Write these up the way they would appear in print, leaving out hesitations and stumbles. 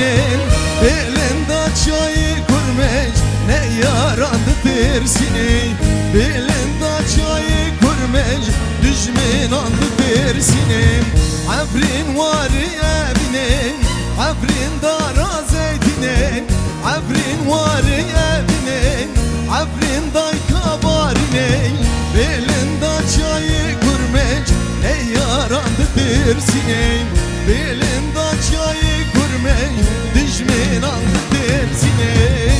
dersinên belinde çayı kurmeş ne yarandı dersinê belinde çayı kurmeş düşman andı dersinê Afrin var evine Afrin dara zeytine Afrin var evine Afrin day kabarine belinde çayı kurmeş ne yarandı dersinê belinde çayı kurmeş düşman andı dersinê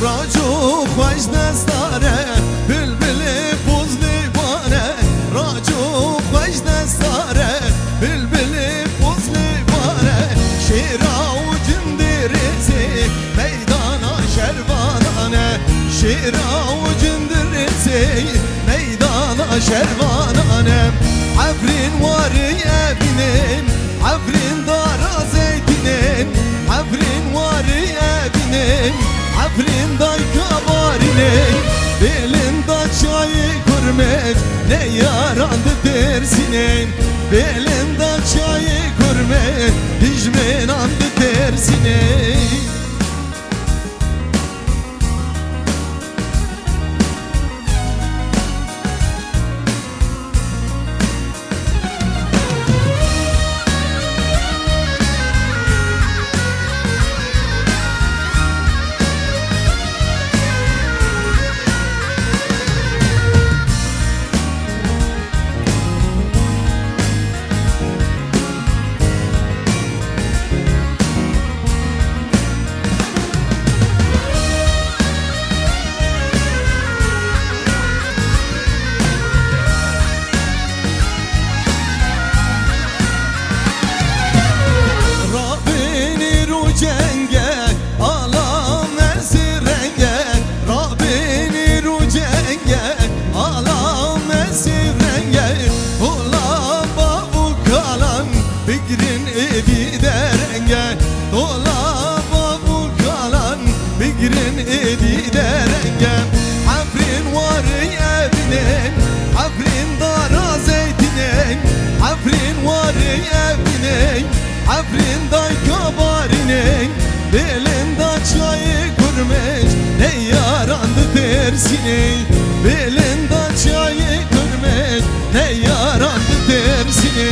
Racu خوش دستاره بلبل بزلی بانه راجو خوش دستاره بلبل بزلی بانه شیرا و جندرزی میدانا شروانانه شیرا و جندرزی میدانا شروانانه عفرین واری ابینین عفرین دارا زیتینین عفرین واری ابینین Afrin day kabarine belinde çayı kurmeş ne yarandı dersinê belinde çayı kurmeş düşman andı dersinê Bigrin edi derenge Dolaba bu kalan Bigrin edi derenge Afrin var evine Afrin dara zeytine Afrin var evine Afrin day kabarine belinde çayı kurmeş ne yarandı dersinê belinde çayı kurmeş ne yarandı dersinê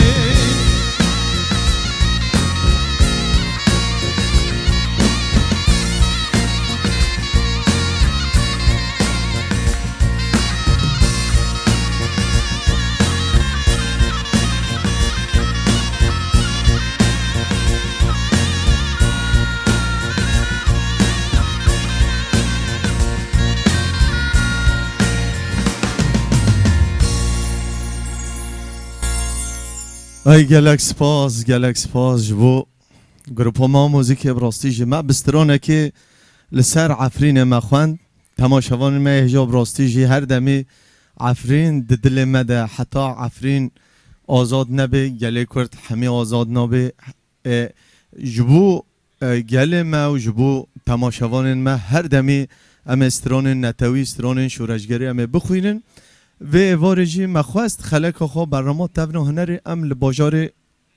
ای گلک سپاس جبو گروپ ما موزیک براستی جمع بسترانه که لسر عفرین ما خوند تماشاوان ما هجاب براستی جی هر دمی عفرین دل مده حتی عفرین آزاد نبه گله کرد همه آزاد نبه جبو گله ما و جبو تماشاوان ما هر دمی ام استران نتوی استران شورشگری ام بخوینن و وارجی مخواست خلق خو برنامه تبن هنر ام لباجار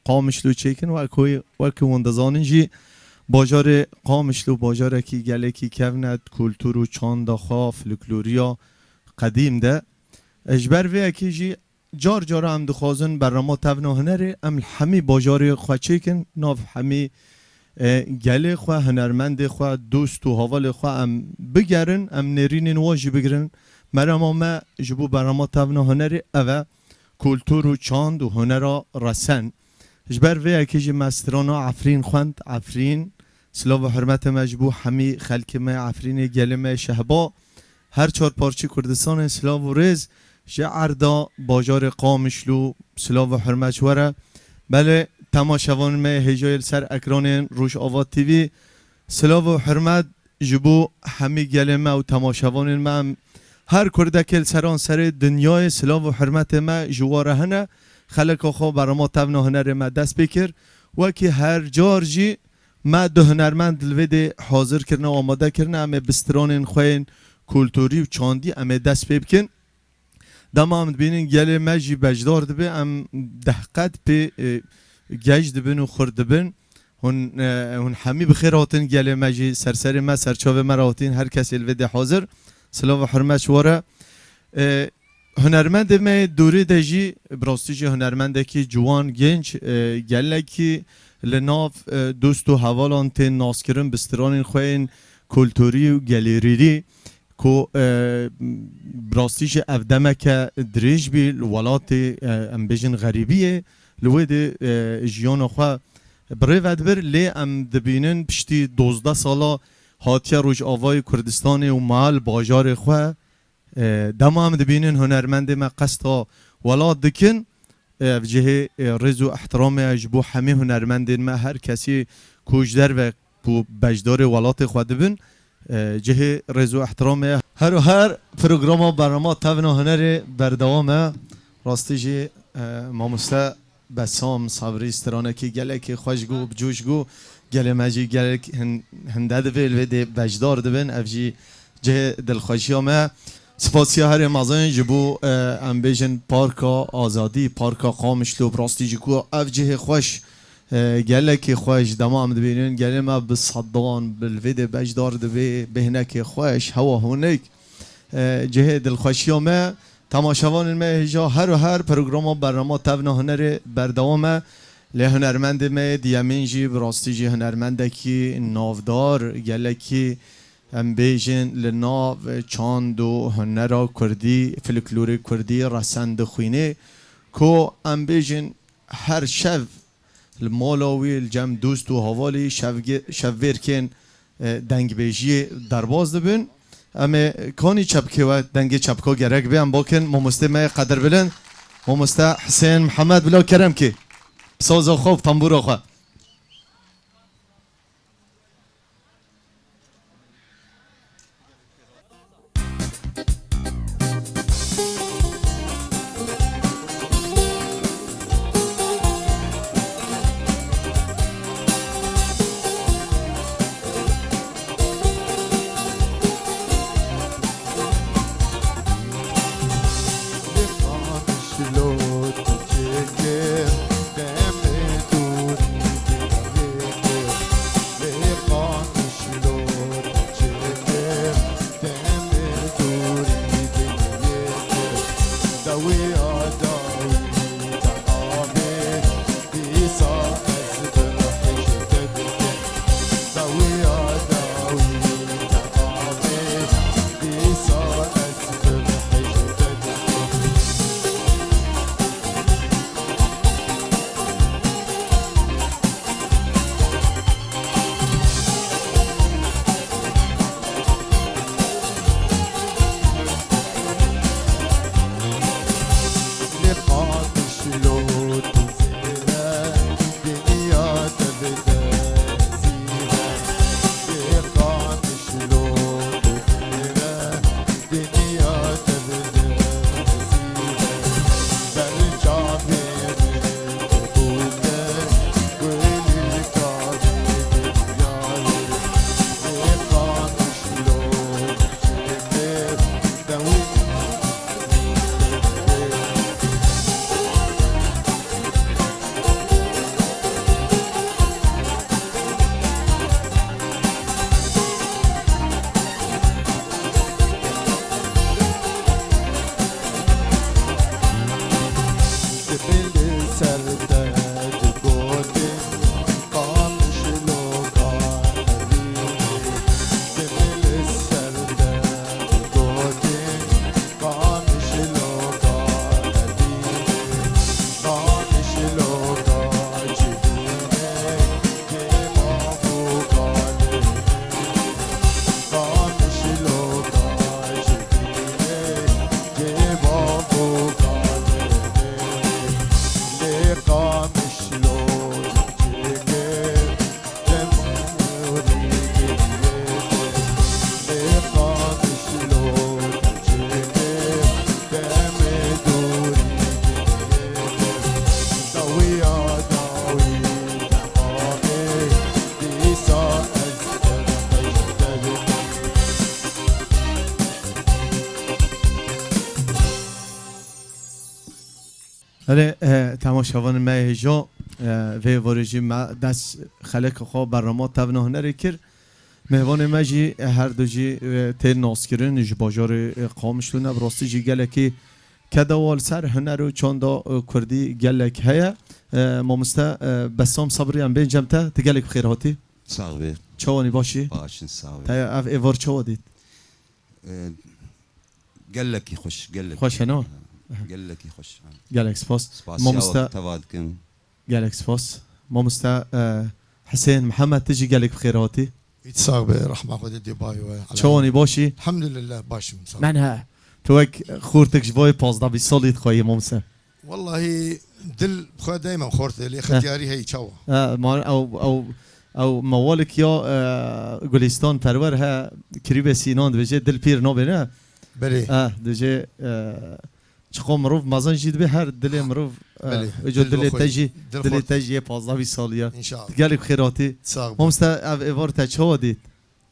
قامشلو چیکن و اکو وندزانن جی باجار قامشلو باجار کی گله کی کونت کلتور و چاند خوا فلکلوریا قدیم ده اجبر و اکی جی جار جار هم دخوازن برنامه تبن هنر ام همی باجار خوا چیکن ناف همی گله خوا هنرمند خوا دوست و حوال خوا ام بگرن ام نرین واجی بگرن مرا ما جبو برنامه تبن هنر اوه کلتور و چاند و هنر رسن جبر و اکی مسترانا عفرین خوند عفرین سلاو و حرمت مجبو همی خلک ما عفرین گله ما شهبا هر چهار پارچه کردستان سلاو و رز عردا باجار قامشلو سلاو و حرمت وره بله تماشاوان ما هجای سر اکران روش آواد تیوی سلاو و حرمت جبو همی گل ما و تماشاوان ما هر کرده که سران سر دنیای سلاو و حرمت ما جواره هنه خلق خو برای ما تبنا هنر ما دست بکر و که هر جار جی ما دو هنرمند دلوید حاضر کرنه و آماده کرنه امه بستران خوین کلتوری و چاندی امه دست بکن دما هم بینین گل ما جی بجدار دبه ام دهقت به گج دبن و خورد دبن هن همی بخیر هاتین گل ما جی سرسر ما سرچاو ما هاتین هر کسی الوید حاضر سلام و حرمت شواره هنرمند ما دوره دجی براستیج هنرمنده که جوان گنج گله که لناف دوست و حوالان تین ناسکرن بستران خوین کلتوری و گلیری کو براستیج افدمه که دریج بی ولات ام بیجن غریبیه لوید جیان خو برای ودبر لی ام دبینن پشتی 12 سالا هاتیه روش آوای کردستان و محل باجار خو دما هم دبینن هنرمند ما قصد ولات دکن в جهه رز و احترام اجبو همه هنرمندین ما هر کسی کوچدر و بو بجدار ولات خود بین جهه رز و احترام هر پروگرام برنامه تونا هنر بردوام راستی جه ماموسته بسام صبری استرانه که گله که خوشگو بجوشگو گله مجی گله هنده دویل و ده بجدار دوین افجی جه دلخوشی ما سپاسی هر مازن جبو ام بیجن پارکا آزادی پارکا قامشلو براستی جکو اف جه خوش گله که خوش دمام دبینین گله ما بصدان بالوید بجدار دبی بهنه که خوش هوا هونک جه دلخوشی ما تماشاوان ما هجا هر پروگرام برنامه تونا هنر بردوامه له هنرمند ما دیامین جی براستی جه هنرمنده کی نافدار گله کی ام بیجن لناو چاند و هنر کردی فلکلور کردی رسند خوینه کو ام بیجن هر شب المالاوی الجم دوست و حوالی شب ورکن دنگ بیجی درباز دبن اما کانی چپکه و دنگ چپکا گرک بیان باکن مامسته ما قدر بلن مامسته حسین محمد بلا کرم که سازا خوب تنبور خواه ولی تماشاوان ما هجا و ورژی ما دست خلق خو برنامه تبنه هنری کرد مهوان ماجی هر دو جی تیر ناسکرین ج باجار قامشتونه براستی جی گله که کدوال سر هنر و چاندا کردی گله که هیا مامستا بسام صبری ام بین جمته تگله بخیر هاتی صاحبي چوانی باشی باشن صاحبي تا اف ایوار چو دید قال لك يخش قال لك خوش هنو قال لك يخش گله سپاس سپاس مامستا يا توادكم گله سپاس مامستا حسين محمد تجي گله بخیر هاتی يتساق برحمة خود دبي چوانی باشی الحمد لله باشم صار. منها توك خورتك جواي بازدا بيصلي تخوي مامسا والله دل خو دائما خورت اللي اختياري هي تشوا او موالك يا گلستان پرور ها کریب سینان بجه دل پیر نابینه بلي دجه چقو مروف مازن جید به هر دل مروف بله. اجو دل دل بخوی. تجی دل دل خورت. تجی 15 سالیا ان شاء الله قالك بخيراتي تساق مامستا اف ايفار تشو ديت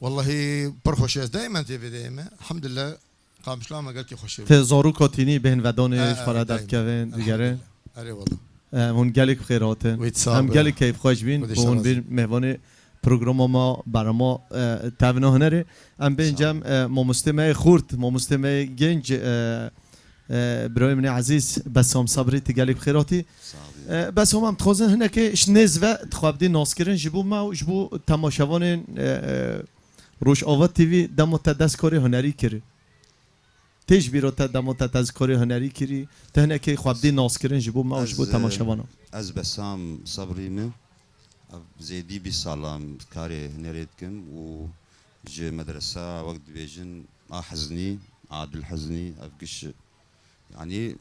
والله برخوش دائما تبي دائما الحمد لله قام شلون ما قلت خوش تزارو کاتینی بهن ودانش آه، فرادت دايماً. کردن الحمد دیگره لله. اري والله هون گالک بخیراتن ويتساق هم گالک کیف خوش بین ودش بون رازي. بیر مهوان پروگرام ما برای ما تابنا هنره ام بینجم ما مستمع خورد ما مستمع گنج برای من عزیز بسام صبری تگالک بخیراتی صاحبي بس هم تخوزن هنا که شنیز و تخوابدی ناسکرین جبو ما و جبو تماشاوان روش آوات تیوی دمو تا دست کاری هنری کری تیج بیرو تا دمو تا دست کاری هنری کری تا هنا که خوابدی ناسکرین جبو ما و جبو تماشاوانو از بسام صبري من زيدي بسلام كاري نريدكم و جي مدرسة وقت بيجن حزني عادل حزني افقش يعني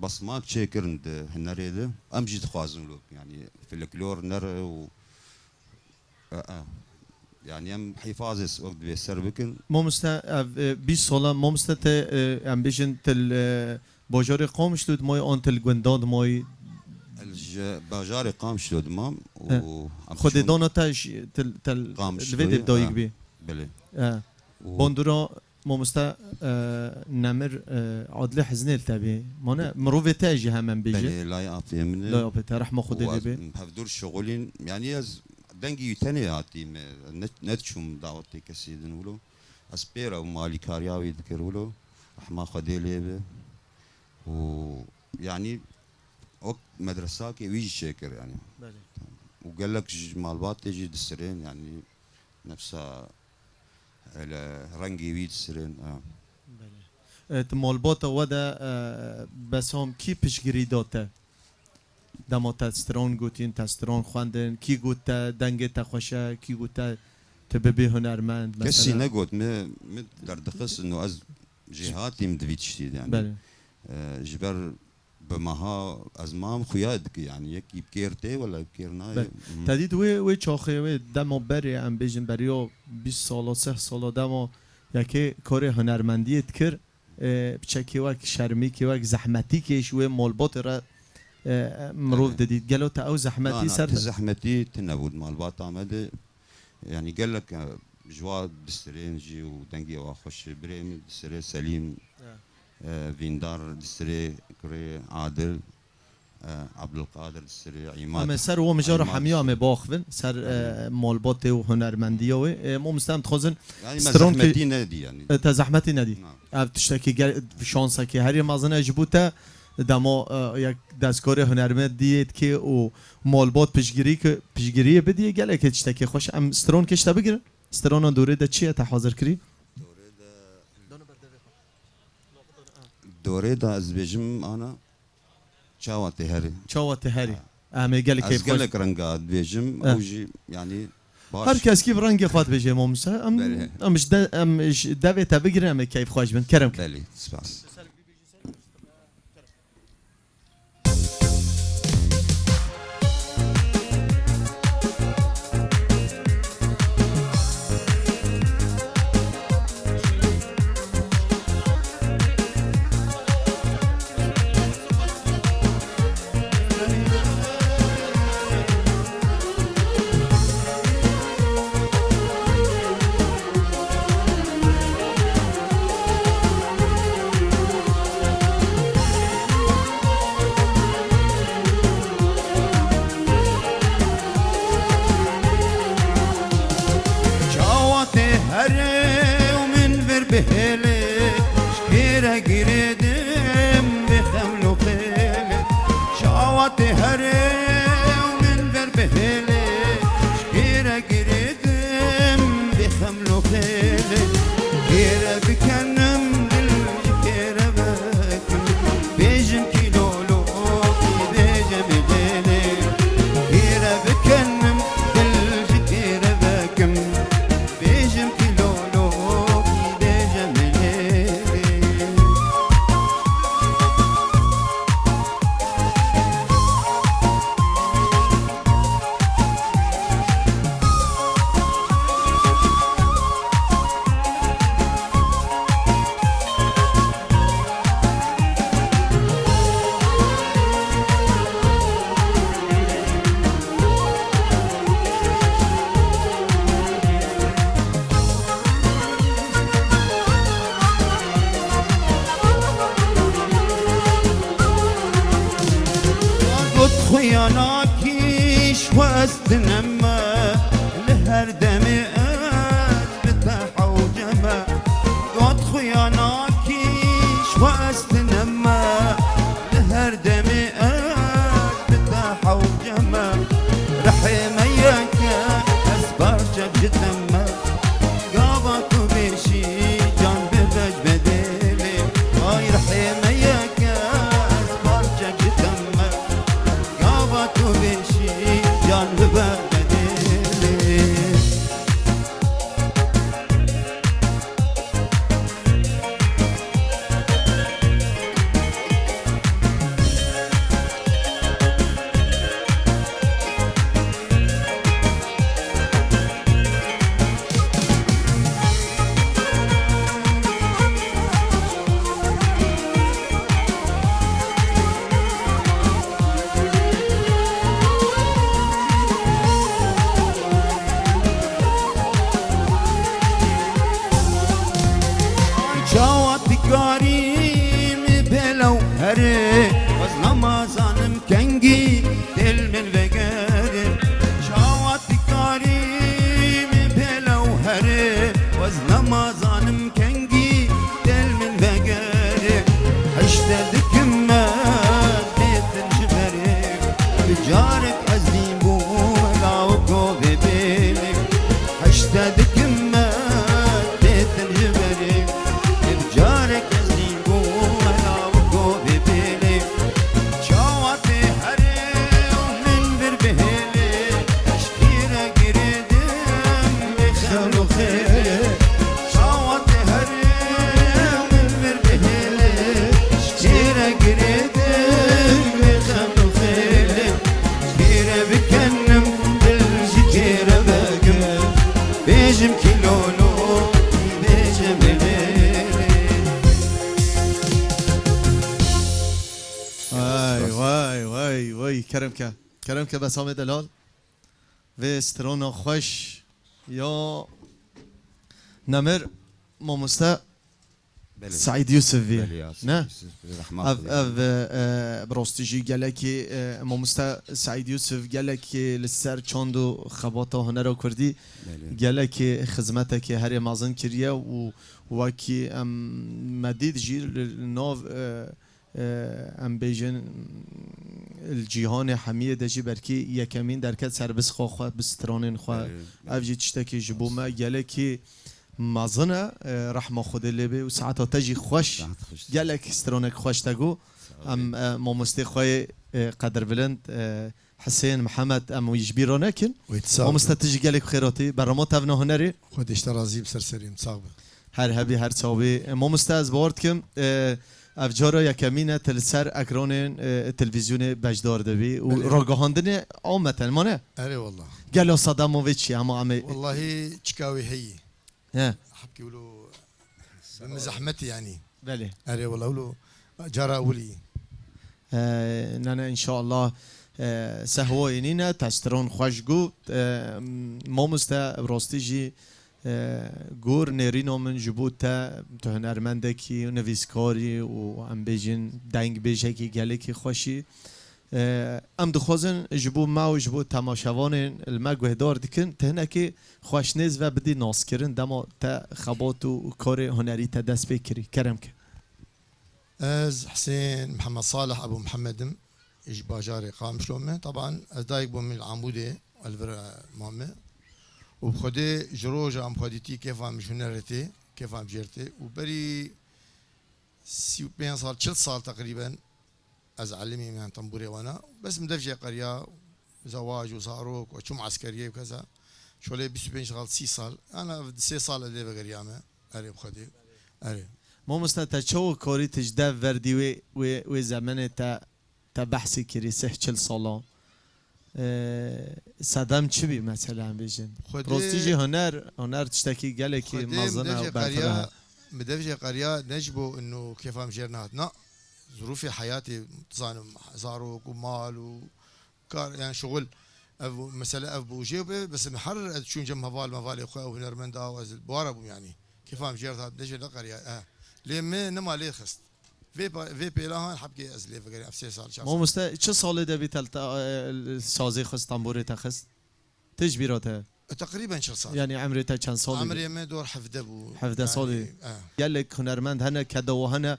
بصمات شاكر عند هنريده امجي تخوازن له يعني في الكلور نر و يعني ام حفاظس وقت بيسر بكن ما مستا 20 ساله ما مستا ام بیشن تل باجار قومش دود مای آن تل گونداد مای باجاري قام شلو دمام و خود دانا تاش تل قام الفيديو دايق بي بله باندورا ما مستا نمر عادل حزنيل تبي مانا مروفي تاجي هم بيجي بله لا يعطي من لا يابا رحمه خدا لبي هفدور شغلين يعني از دنگی یتنی آتی نتشوم دعوتی کسی دنولو اسپیرا و مالی کاریاوی دکرولو احما خدي ليبه و يعني وقت مدرسة كي ويجي شاكر يعني وقال لك مالبات تيجي دسرين يعني نفسها رنجي ويد سرين مالباتا ودا بس هم کی پیشگیری داته دما تسترون گوتین تسترون خواندن کی گوته دنگ تخوشه کی گوته تببی هنرمند كسي نقول ما دردخس انه از جهاتي مدفيت شديد يعني بله جبر بمها از مام خويادك يعني يك يبكيرتي ولا يبكيرنا تدید وی چاخه وی دما بری ام بیجن بریا 20 سالا 3 سالا دما یکی کار هنرمندیت کر بچکی وک شرمی کی وک زحمتی کش و مالبات را مروف ددید گلو تا او زحمتی سر زحمتي تنود مالبات عمد يعني قال لك جواد دسترين جي ودنجي واخش بريم دستري سليم فيندار دستري كري عادل عبد القادر دستري عماد اما سر و مجار حمیا ام باخون سر مالبات و هنرمندی و ما مستم تخوزن يعني سترون زحمتي نادي يعني تا زحمتی ندی نعم. اف تشتکی شانسه که هر مازن اجبوته دما یک دستکار هنرمند دید که او مالبات پیشگیری بدیه گله که تشتکی خوش ام سترون کشته بگیرن سترون دوره ده چیه تا حاضر کری دوري دا از بيجم انا شاواتي هري چاوات هری ام گله که از خوش قالك رنقاد بيجم اوجي يعني هر کس کی رنگ خواهد بجه مامسا بله. امش دوی تا بگیرن ام کیف خوش بند کرم بالي سباس بهله شکیره گیردم بخمل و خیله شاوات هره من بر بهله شکیره گیردم بخمل و خیله گیره بکنم دل شکیره بکن بیجم کیلولو کی بیجم بهله گیره بکنم دل شکیره بکن بیجم کیلولو کی بیجم بهله قد خياناكيش واستنما لهر دمئات بتاحة وجما قد خياناكيش واستنما لهر دمئات بتاحة وجما رحميك أسبرجك جتما قابك بشي جان ببج بديلي هاي رحميك أسبرجك جتما قابك بشي جان ببج بديلي شاوات كريم بلو هري وزنما زانم كنجي دل من وگري شاوات كريم بلو هري وزنما زانم كنجي دل من وگري حشتدك ما بيتن جبري بجارك ازلي بو ملاوكو ببيلي حشتدك ما بيتن جبري بجارك ازلي بو ملاوكو ببيلي شاواتي هري ومن بربهيلي اشكيرا قريدم بخلو خيلي شاواتي هري ومن بربهيلي اشكيرا قريدم بخلو خيلي شكيرا بكنم بالشكيرا بقم بيجم كيلولو بيجم بليلي وای کرم که بسام دلال و استران خوش یا نمر ماموستا سعید یوسفی نه اف براستیجی گلکی ماموستا سعید یوسف گلکی لسر چاندو خباتا هنر کردی گلکی خدمت که هر مازن کریه و وکی مدید جیر ناو ام بیجن الجیهان حمیه دجی برکی یکمین درکت سربس خواه بسترانین خواه افجی تشتکی جبوما گلکی مازنه رحمه خود لبه و ساعتا تجی خوش گلک استرانک خوش تگو ام مامستی خواه قدر بلند حسين محمد ام ويجبيرو ناكن ومستتجي قالك خيراتي برامات تفنا هنري خودش ترازي بسرسري مصاغبه هر هبي هر صوبي مو مستاز بوردكم افجارا یکمینه تلسر اکران تلویزیون بجدار دبی و راگهاندن عامتا مانه اره والله قالوا صداموفيتش اما عمي والله تشكاوي هي ها حكي له بمزحمتي يعني بله اره والله له جرى اولي نانا ان شاء الله سهوينينا تسترون خوشگو ما مستا براستيجي گور نرینو من جبوت تا هنرمندکی و نویسکاری و ام بیجن دنگ بیشه کی گله کی خوشی ام دخوازن جبو ما و جبو تماشاوان المگوهدار دکن تهنه که خوشنیز و بدی ناس کرن دما تا خبات و کار هنری تا دست بکری کرم که از حسين محمد صالح ابو محمد ايش باجاري قام شلومه طبعا از دايق بو من العمودي الفر مامه وبخدي جروجا ام خديتي كيف عم جنرتي كيف عم جيرتي وبري 35 صار 3 صار تقريبا از علمي من طنبوري وانا بس مدفجه قريه زواج وصاروك وشم عسكريه وكذا شغله 25 شغال 6 صار انا 6 صار اللي بقريامه اري بخدي اري ما مستا تا چو کاری تجده وردی و زمن تا بحثی کری 40 سالا صدم چی بی مثلا بیجن پروستیجی هنر تشتکی گله کی مزنه و برفره مدفجه قريه نجبو انه كيف عم جيرناتنا ظروفي حياتي تصانم زاروك ومال وكار يعني شغل مسألة أبو جيبه بس محرر شو جم مفال إخوة وهنرمندا وبواربو يعني كيف عم جيرت نجي لقرية ليه ما نما ليه خست في بيلاها حبكي أزلي فقري أفسي صار ما مستا چه ساله ده بیتل سازی خست تنبوری تخست تجبیراته تقريبا 10 سال يعني عمري تا چند سالی عمري ما دور حفده بو حفده سالی گلک هنرمند هنه کده و هنه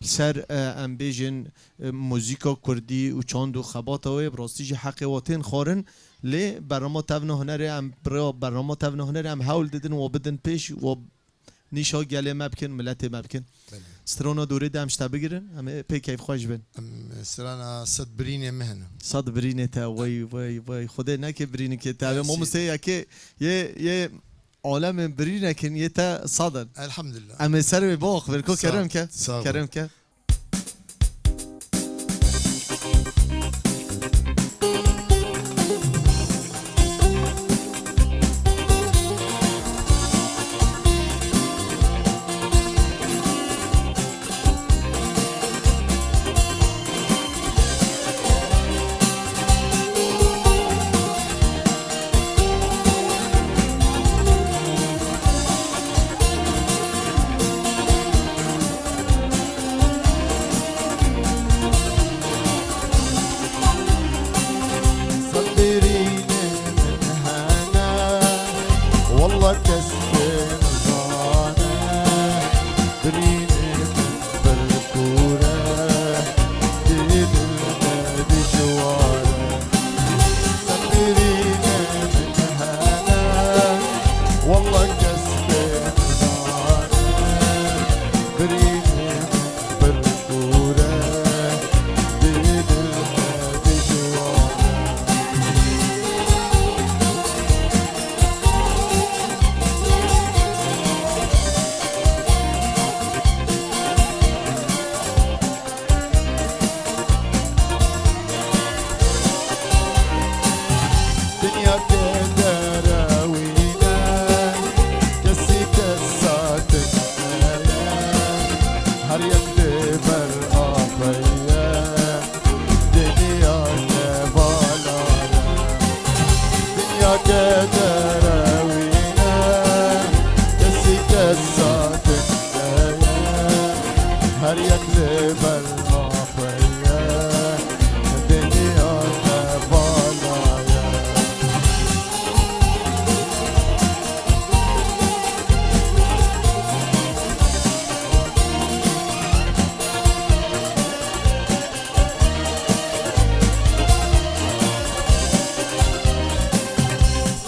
سر ام بیجن موزیکا کردی و چاند و خبات و براستیج حق واتین خارن لی برنامه تون هنر ام برنامه تون هنر ام حول دادن و بدن پیش و نیشا گله مبکن ملت مبکن سترانا دوره دمشتا بگیرن همه پی کیف خوش بن سترانا صد برینه مهنه صد برینه تا وای خدا نکه برینه که تا ما مسته که یه عالم برینه کن یه تا صدر الحمد لله اما سر باخ برکو کرم که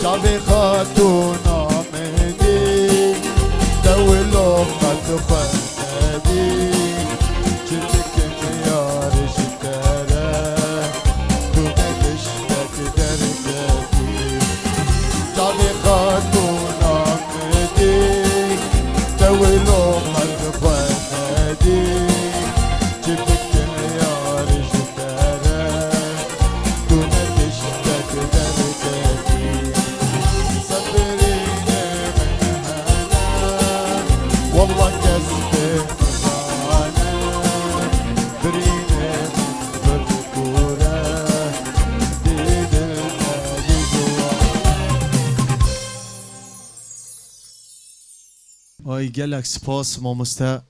شعبي خاتون عمدي دولو قد خنادي جلك يا رجتارا دون تشتك درجاتي شعبي خاتون عمدي دولو قد خنادي جلك يا رجتارا دون تشتك درجاتي والله كسبت معانا برينا بالكورة ديدنا آی گلک سپاس مامسته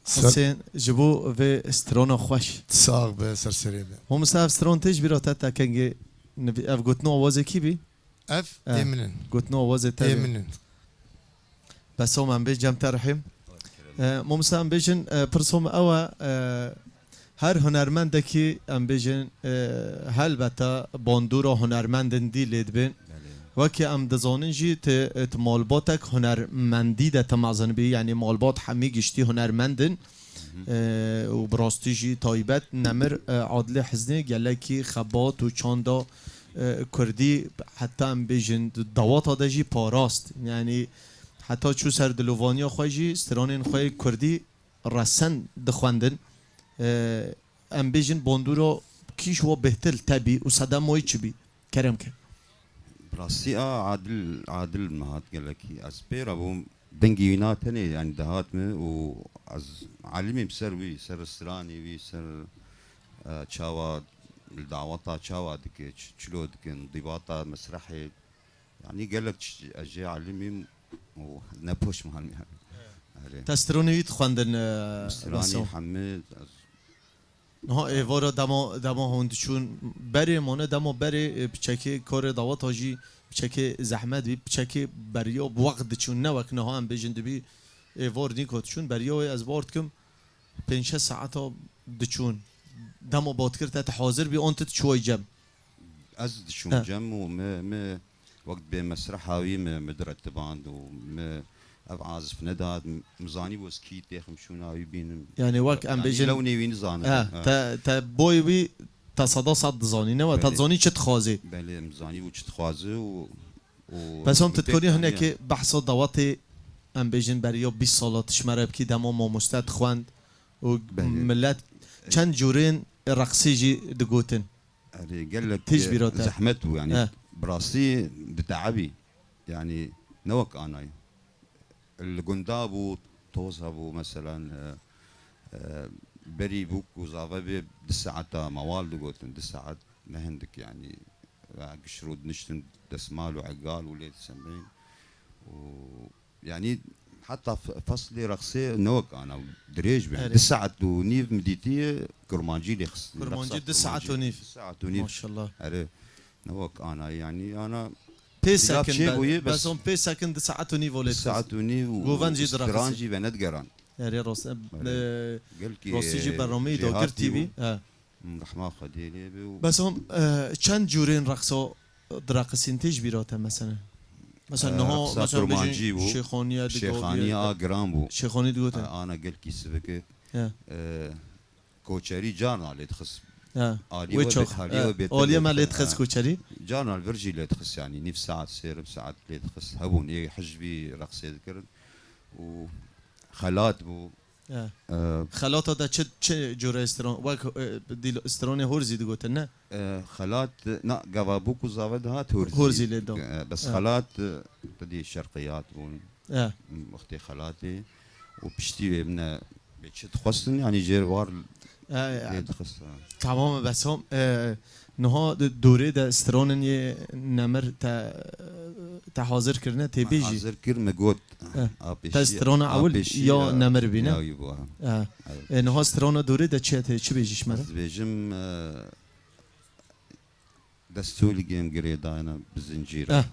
حسین جبو و استرون خوش ساق به سرسری به هم مساف استرون تیج بیرا تا کنگی نبی اف گوتنو آوازه کی بی اف ایمنن گوتنو آوازه تا ایمنن بس هم بیش جم ترحیم ممسام بیشن پرسوم اوا هر هنرمند کی ام بیشن هل بتا باندورا هنرمندن دی لید بین وکی ام دزانن جی ت مالباتک هنرمندی ده تمازن بی یعنی مالبات همی گشتی هنرمندن و براستی جی تایبت نمر عادل حزنی گله کی خبات و چاندا کردی حتی ام بیشن دوات ده جی پاراست یعنی حتی چو سر دلوانیا خواهی استرانین خواهی کردی رسن دخواندن ام بیشن باندورا کیش و بهتر تبی و صدا موی چی بی کرم که براسي عادل ما هات قال لك اسبير ابو دنجينا تاني يعني دهات و از علمي مسروي سر السراني وي سر تشاوا الدعوات تشاوا دك شلو دك انضباطا مسرحي يعني قال لك اجي علمي ونبوش مهالمي تستروني خواندن سراني حمد ها ایوارا دما هندشون بری مانه دما بری بچکی کار دعوت هاجی بچکی زحمت بی بچکی بریا بوقت چون نه وقت نه هم بجند بی ایوار نیکات چون بریا از بارد کم 5 ساعت دچون دما باد کرد تا حاضر بی آنت چوی جم از شون جم و ما وقت به مسرح هاوی مدرتباند و ما عازف نداد مزاني وسكيت داخل شونا يبين يعني واك ام بيجن لوني وين زانه تا بوي بي تا صدا صد زاني نوا تا زاني چت خوازي بله مزاني و چت خوازه و بس هم تذكري هنا که بحث دوات ام بيجن بريو 20 سالات شمره بكي دمو ما مستد خواند و ملت چند جورين رقصيجي دقوتن قال لك تيج بيروتا زحمته يعني براسي بتعبي يعني نوك انا الجندابو توصبو مثلا بري بوك وزافا بساعات موال قلت ساعات نهندك يعني قشرود نشتن دسمال وعقال وليت سمين ويعني حتى فصلي رقصي نوك انا دريج بين ساعات ونيف مديتي كرمانجي لي خص كرمانجي ساعات ونيف ما شاء الله نوك انا يعني انا 5 سكند بس هم 5 سكند ساعات ونيف وليت ساعات ونيف وفانجي درانجي بنت قران يعني روسيجي برنامه دوكر تي في رحمه خديلي بس هم چند جورين رقصو درقسين تيج بيراتا مثلا نها مثلا بيجي شيخانيه جرام بو شيخاني دوت انا قلت كي سبك كوتشري جانا اللي تخص اوليا ما اللي تخص كوتشري جانا الفرجي اللي تخص يعني نيف ساعات سير بساعات اللي تخص هبون ايه حجبي رقصي ذكر و خلات بو خلات هذا چه جوره استرون واك دي استرون هورزي دغوت نه خلات نا قوابوك وزاود هات هورزي لدو بس خلات تدي الشرقيات بون اختي خالاتي وبشتي من بتشت خصن يعني جيروار تمام بس هم نها دوره ده استرونن یه نمر تا حاضر کرنه تی بیجی حاضر کرنه گوت تا استرون اول یا نمر بینه نها استرون دوره ده چه بیجیش مره بیجم دستولی گیم گریداینا بزنجیر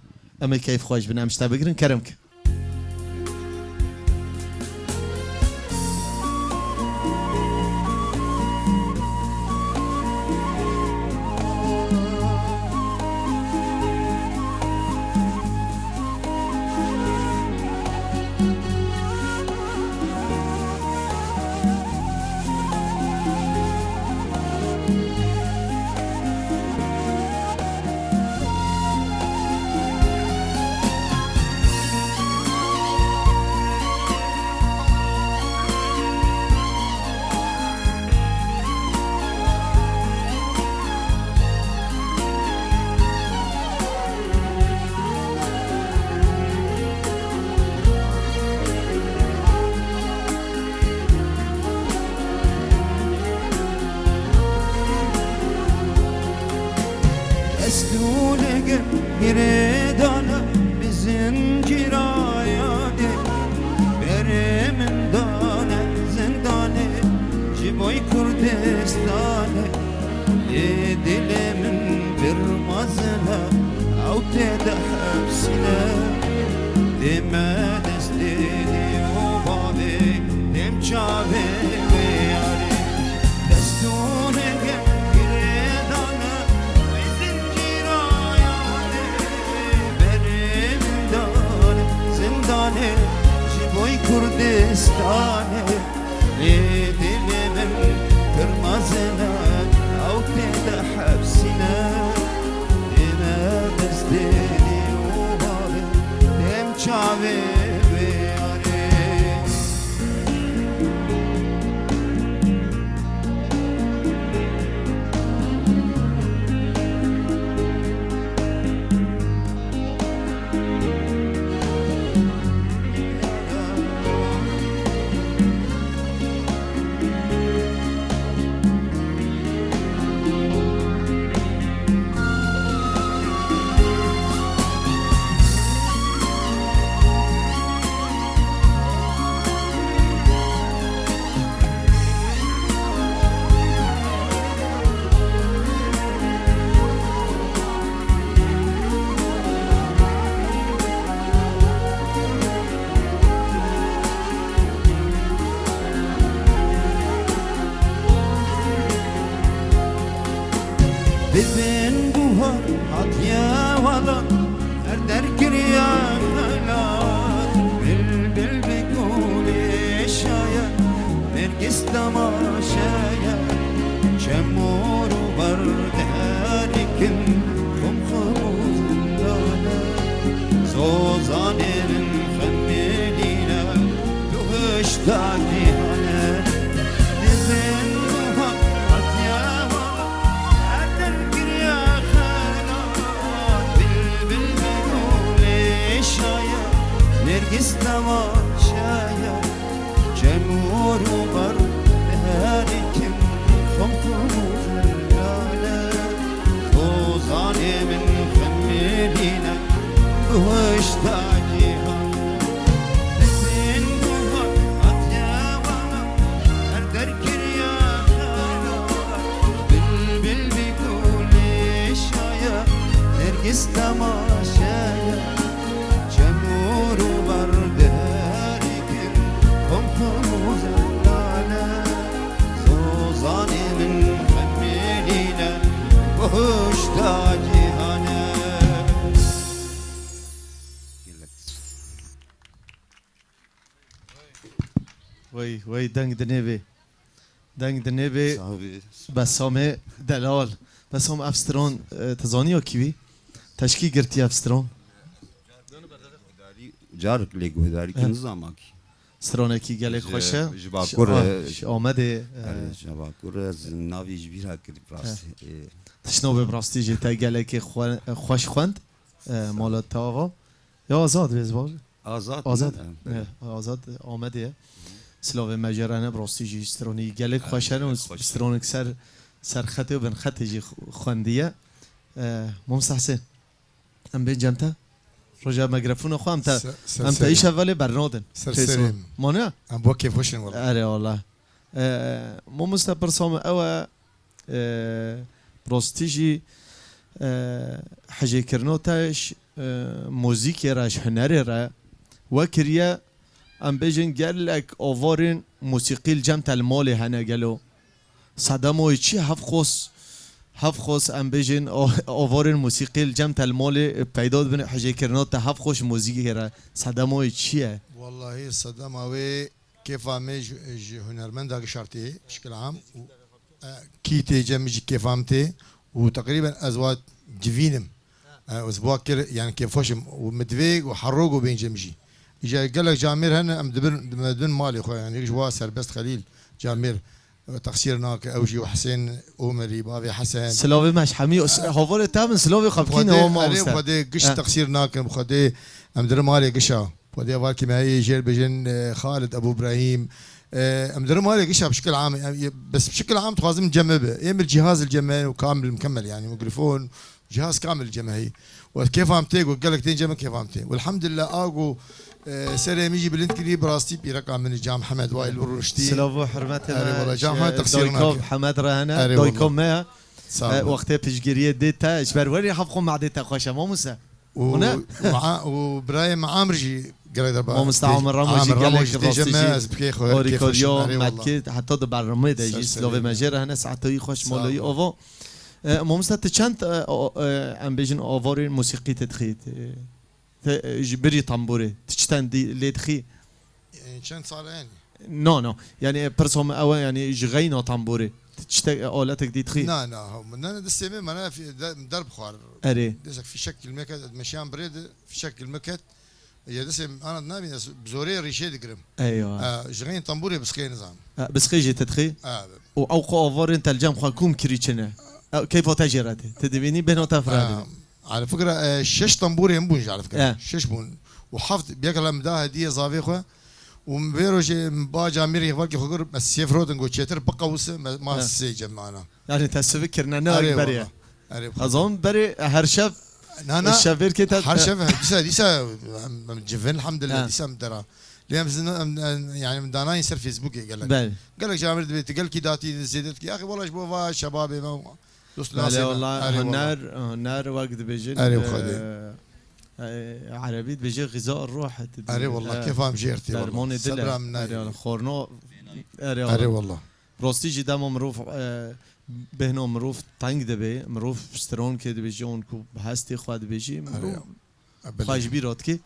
اما کیف خوش بینم شتا بگیرن کرم که زندان kurdistane dilimin bir mazına او تهدى حبسنا دم دستيني وبابي دم شعبي وياري دستونك يريدانا وزنجير عيالي برم داني زنداني جبوي كردستاني دلي من كرمازنا او تهدى حبسنا دستيني وبابي دم شعبي وياري Bibin buhar hatiye valan Erdar kirya halat Bülbül bikuli şaya Nergis tamaşaya Çemuru bardarikin Kumkumuzundana Sozanerin femmeline Yuhuştaki hane Bibin buhar hatiye valan Erdar kirya halat Bülbül bikuli şaya Nergis tamaşaya Cemuru bardarikin Kumkumuzundana Sozanerin femmeline Yuhuştaki hane Bibin buhar hatiye valan Erdar kirya halat Bülbül bikuli şaya Nergis tamaşaya Cemuru bardarikin Kumkumuzundana Sozanemin femmeline Yuhuştaki hane وی دنگ دنیبی دنگ دنیبی صاحبي بسام دلال بسام افستران تزانی کیوی تشکی گرتی افستران جارك لي قهداري كنظامك سترانه کی گله خوشه جباكور آمده جباكور ناوي جبيرها كري براسي تشنو به براستی جی تا گله که خوش خوند مالات تاوا یا آزاد بیزبال آزاد آزاد آمده سلاو مجرانه براستی جی سترانی گله خوشه و سترانک سر خطه و بن خطه جی خوندیه ممستحسن ام بین جمتا رجع ميكروفون اخو امتى ايش اولي برنادن سرسرم مانع ام بو كيف وشن والله اري والله مو مستبر صام او بروستيجي حاجه كرنوتاش موزيكي راش هنري را وكريا ام بيجن قال لك اوفورين موسيقي الجمت المالي هنا قالوا صدموا يشي هفخوس ام بيجن اوفورين موسيقي الجمت المالي پیدا بن حاجه كرنوت هفخوش موزيكي را صدموا يشي والله صدماوي كيف عمي هنرمند هاك شرطي بشكل عام كيتي جمجي كيف عمتي وتقريبا ازواج جفينم اسبوع كده يعني كيف وشم ومدفيق وحروق وبين جمجي اجا قال لك جامير هنا ام دبن مالي خويا يعني جوا سربست خليل جامير تقصير ناك اوجي وحسين اومري بابي حسن سلاوي مش حمي هوفر تام سلاوي خبكين هو ما بخدي قش تقصير ناك بخدي ام در مالي قشا بخدي فالكي معي جيل بجن خالد ابو ابراهيم ام در مالي قشا بشكل عام يعني بس بشكل عام تخازم جنبه يعمل جهاز الجمعي وكامل مكمل يعني ميكروفون جهاز كامل الجمعي وكيف عم تيجو قال لك تين جمع كيف عم تيجو والحمد لله اجو سري يجي بلنت كلي براستي برقم من جام حمد وائل ورشتي سلافو حرمتها أري والله جام حمد تقصيرنا دويكوف حمد رهنا أري دويكوف ما صعب. وقتها بيشجريه ديتا اجبر وري حفقوا مع ديتا خوشة مو موسى هنا وبرايم عامرجي قال مو مستعمل راموجي قال لك جماز راستي بكيخ اوريكوديو أري والله. ماتكي حتى دبع الرميدة يجي سلسلة. سلوفي ماجير هنا ساعتي خوش صعب. مولوي اوفو مو موسى تشانت ام بيجن اوفوري موسيقى تدخيت جبري طنبوري تشتان دي اللي تخي يعني كان صار يعني نو يعني برسوم او يعني جغينو طنبوري تشتاق اولاتك دي تخي لا لا هو من انا دسمي انا في درب خوار اري دسك في شكل مكت مشيان بريد في شكل مكت يا دسم انا نابي بزوري ريشي دقرم ايوه جغين طنبوري بس كاين نظام بس خيجي تدخي واوقو اوفر انت الجام خاكم كريتشنا كيف تجرته تدبيني بينو تفراد على فكره شش طنبوري ينبونج على فكره آه. شش بون وحفظ بيكلم ده هديه زافي خو ومبيروج باجا ميري فالكي خور بس سيفرودن جو تشتر بقوس ما سيجم معنا يعني تسفكرنا ناري بري اري اظن بري هرشف انا الشافير كي حرشف ديسا مجفن الحمد لله آه. ديسا مدرا اليوم يعني من دانا يصير فيسبوك قال لك بل قال لك جامر دبيت قال كي داتي زيدت يا اخي والله شباب شبابي ما دوست لا ناسي والله أري والله. النار وقت بيجي أري وخدي. عربيت بيجي غذاء الروح اري والله كيف ام جيرتي درموني والله دلا صبرا من اري ناري. خورنو اري اري والله روستي جي دامو مروف بهنو مروف تانك دبي مروف سترون كي دبي جون كو بهستي خواد بيجي مروف خاج بيروت كي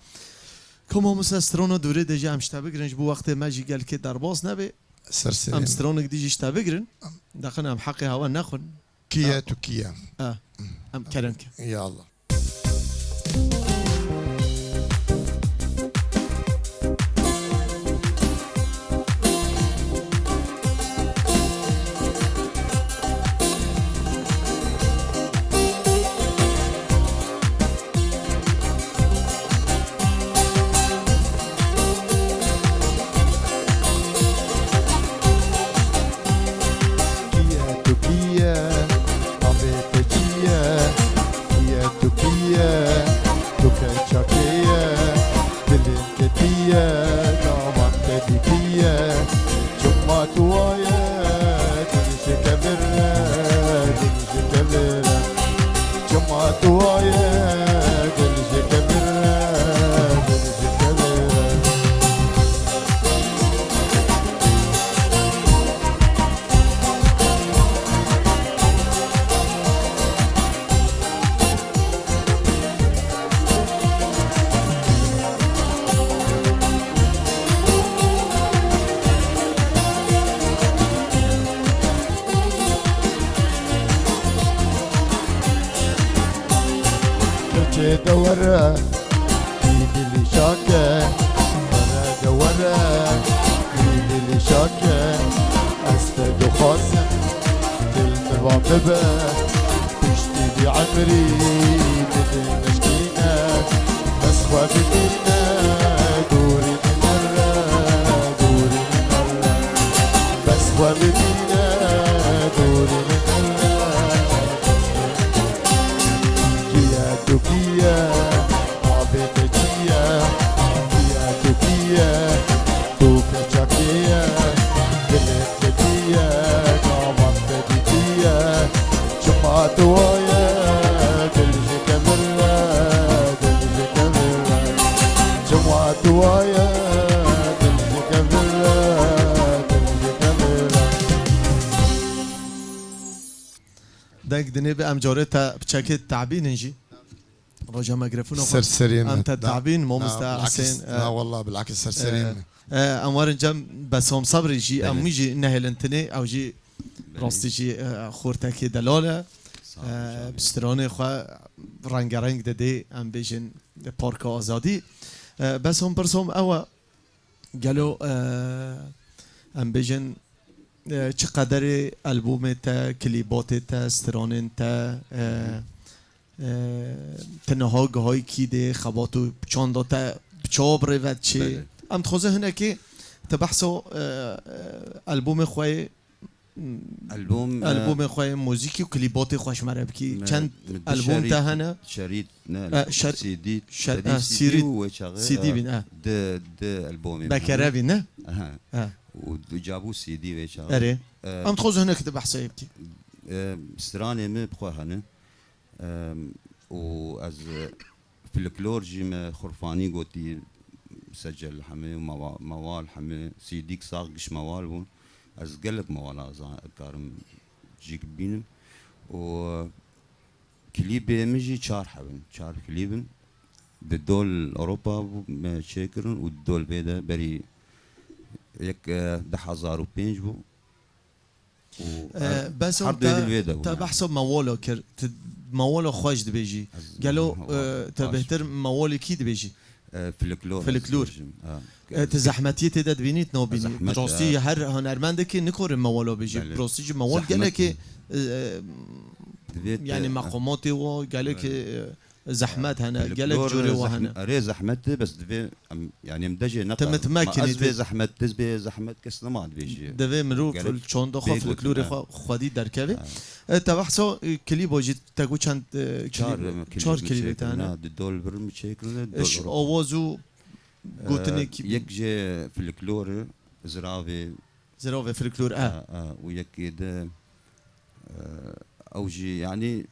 كما مسا سترونو دوره دجا ام شتا بگرنج بو وقت ما جي قال كي درباس نبي سرسري ام سترونك ديجي شتا بگرن دخلنا ام حقي هوا ناخن كيا تركيا ام كرنك يا الله كيا تركيا أبيتجيا كيا تركيا توكا شاكيا بلنكتيا دامك تديكيا جمع توايا دنجي كبرنا دنجي كبرنا جمع توايا دنجي كبرنا دنجي كبرنا كرچه دوره ايدي اللي شاكه انا دوره ايدي اللي شاكه استدو خاصم كلمة وعببه تشتي بعمري بدي مشكينه بس خوابتينه دوري من الرا دوري من الرا بس خوابتينه دوري من الرا كيا تركيا عبيتجيا كيا تركيا توكا شاكيا بلنكتيا قامت بديكيا جمعت ويا دلجي كاميرا دلجي كاميرا جمعت ويا دلجي كاميرا دلجي كاميرا داك دنيبي ام جوريتا بشاكيت تعبين نجي رجع ميكروفون سرسريم انت التعبين مو مستا بالعكس حسين لا والله بالعكس سرسريم انوار جم بس هم صبري جي ام يجي نهل انتني او جي راستي جي خورتك دلاله بستروني خو رنگ ددي ام بيجن بارك آزادي بس هم برسوم او قالوا ام بيجن چقدر البوم تا کلیبات تا سترانن تا تنها گهای کیده خباتو چاندا تا بچاب روید چه ام تخوزه هنه که تبحثو البوم خواه البوم البوم خواه موزیکی و کلیبات خوش مرب کی چند البوم شريط- تا هنه شريط شر- سي دي سيريت- وشغل سي دي بين ده البوم بکره بی نه وجابوا سي دي وشغل اره ام تخوز هنه كده بحثه بكي ستراني ما بخوا هنا وأز في الكلور جي ما خرفاني قوتي سجل حمي موال حمي سي ديك صاغش موال بون از قلق موال كارم جيك بينم و كليب مجي شار حبن شار كليبن بالدول اوروبا ما شاكرن والدول بيدا بري يك 10,005 بو بس حرب الفيدا تا بحسب موالو كر موالو خوش دبيجي قالوا تا بهتر موالي كي دبيجي فلكلور فلكلور. تزحمتي تدا دبينيت نو بيني زحمت، بروستي هر هنرمنده كي نكور موالو بيجي بله. بروستي موال زحمت. قال كي دبيت يعني مقاماتي و قال كي زحمات هنا قال لك جوري وهنا ري زحمت بس دبي يعني مدجي نقا تمتمكن دبي زحمت دبي زحمت كسنا ما دبيجي دبي مرو قالك في الشون دو خاف بيقول الكلوري آه. خودي دركبي تبحثو كليب وجيت تقول چند چهار كليب تاعنا الدول برم تشيكل اش اوازو قوتني كي يك جي في الكلور زرافي زراوه فلكلور ويك ده اوجي يعني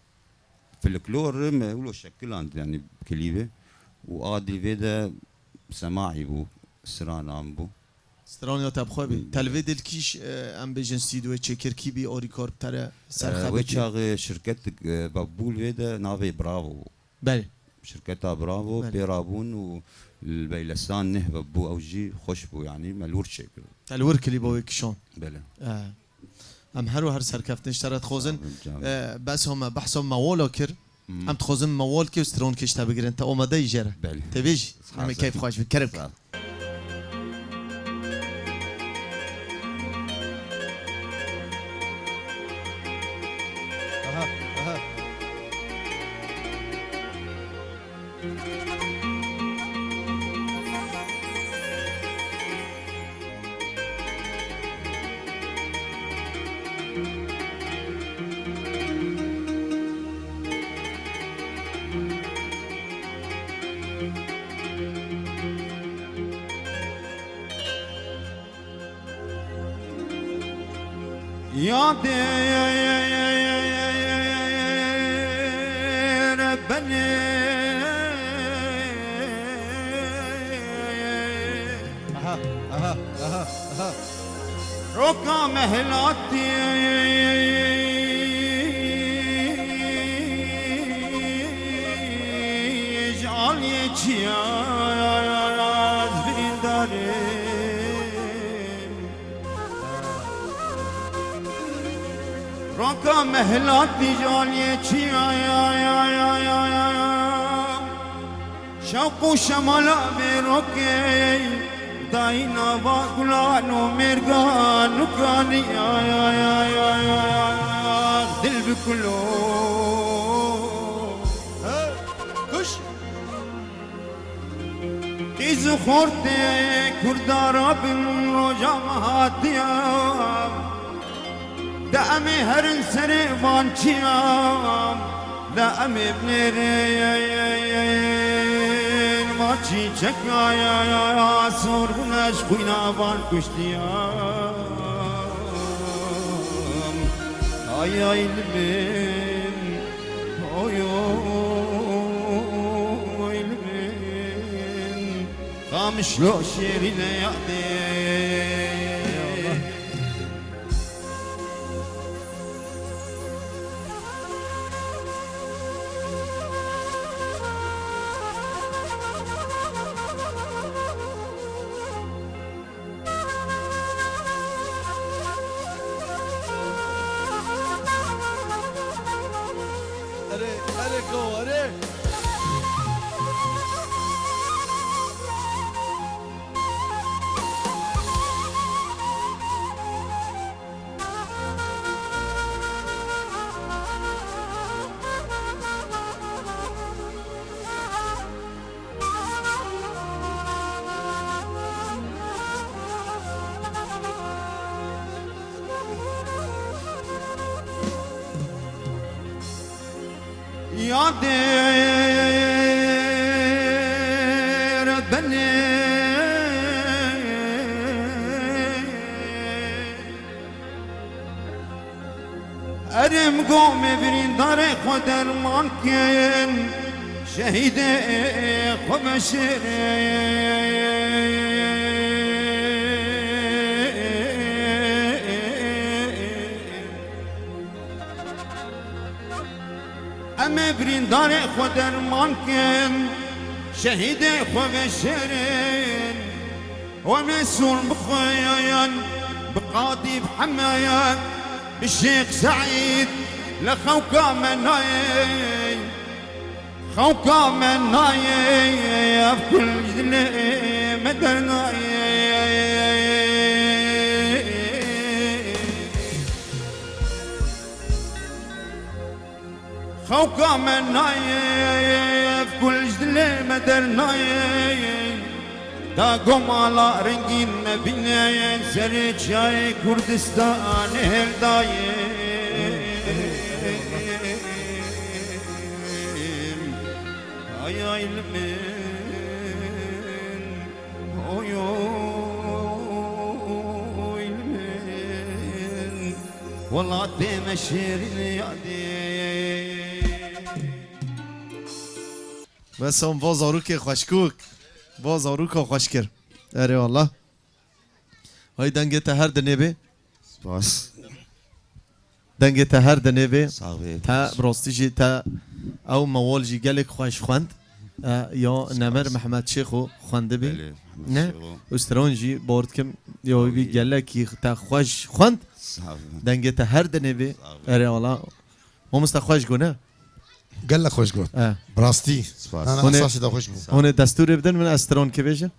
في الكلور ما يقولوا شكل عند يعني كليبه وادي فيدا سماعي بو سران عم بو سترانيا تبخوا بي تلفيد الكيش ام بيجن ستيدو تشيكر كي بي اوريكور ترى سرخبي ويتشاغ شركة بابول فيدا نافي برافو بله شركتها برافو بله. بيرابون والبيلسان نهبة بو اوجي خوش بو يعني ملور شكل الور كليب ويك شون بله ام هرو هر سركفت اشترت خوزن بس هم بحثهم موالو كر ام تخوزن موال كي سترون كيش تبغيرن تا اومده يجرا بله تبيجي صح، ام صح. كيف خوش بكرب يا دير بني ركا مهلاتي جعل يجياز بندارين ركا مهلاتي جعل يجياز شوق شمالا بروكي داينا باكلانو ميرغانو كاني يا دل بكلو كش تيز خورتي كردارا بن رجاماتيا دامي هرن سري بانچيا دامي بنيرين ماچي چكايا سور بناش خوينا بان كشتيام ay ilmin oy ilmin kamışlo şerine yade اري جو اري يا دير بني ارم قوم برين داري خدر مانكين شهيد خبشر اما برين داري خدر مانكين شهيد خبشر ومسور بخيان بقاضي بحمايان الشيخ سعيد لخوكا مناي خوكا مناي في كل جنة مدرناي خوكا مناي في كل جنة مدرناي دا قوم على رنجين ما بينا سريت شاي كردستان هلداي اي اي المن اوي اوي المن والله تمشير يادي بس هم باز آروک خوشکوک باز آروک خوش کرد اره والله های دنگه تا هر دنبه باس دنگه تا هر دنبه صاحبي تا براستیجی تا او موال جی گلک خوش خوند یا نمر محمد شیخو خونده بی نه استران جی بارد کم یا بی گلکی تا خوش خوند صاحبي دنگه تا هر دنبه اره والله هم است خوش گونه قال لك خوش قول براستي انا هنا- اساسي دا خوش قول هون دستور بدن من استران که بیجن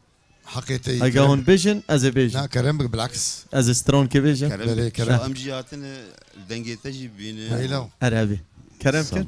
حقيقتي اگه هون بیجن از بیجن لا كرم بالعكس از استران که بیجن بله، كرم كرم. ام جياتنا دنجي تجي بين هاي لو عربي کرم کن